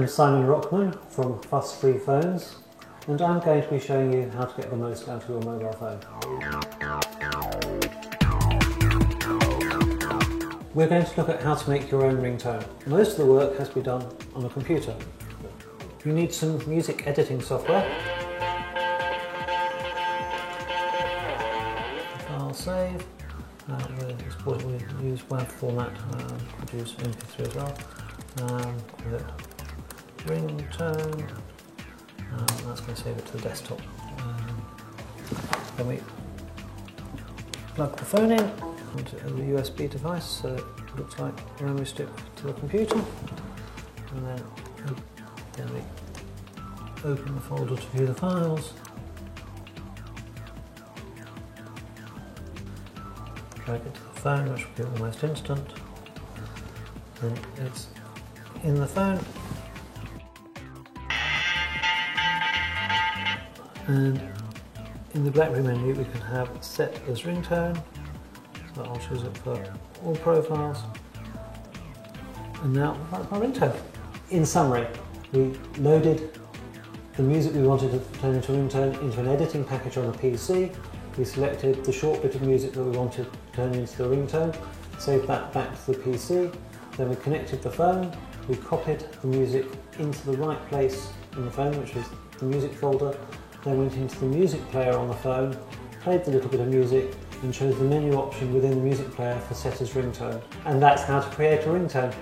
I'm Simon Rockman from Fuss Free Phones, and I'm going to be showing you how to get the most out of your mobile phone. We're going to look at how to make your own ringtone. Most of the work has to be done on a computer. You need some music editing software. File save. We use WAV format, use MP3 as well. Ringtone, that's going to save it to the desktop. Then we plug the phone in onto a USB device so it looks like a memory stick to the computer, and then we open the folder to view the files. Drag it to the phone, which will be almost instant. Then it's in the phone. And in the BlackBerry menu we can have set as ringtone, so I'll choose it for all profiles. And now that's my ringtone. In summary, we loaded the music we wanted to turn into ringtone into an editing package on a PC. We selected the short bit of music that we wanted to turn into the ringtone, saved that back to the PC, then we connected the phone, we copied the music into the right place in the phone, which was the music folder, then went into the music player on the phone, played the little bit of music, and chose the menu option within the music player for set as ringtone. And that's how to create a ringtone.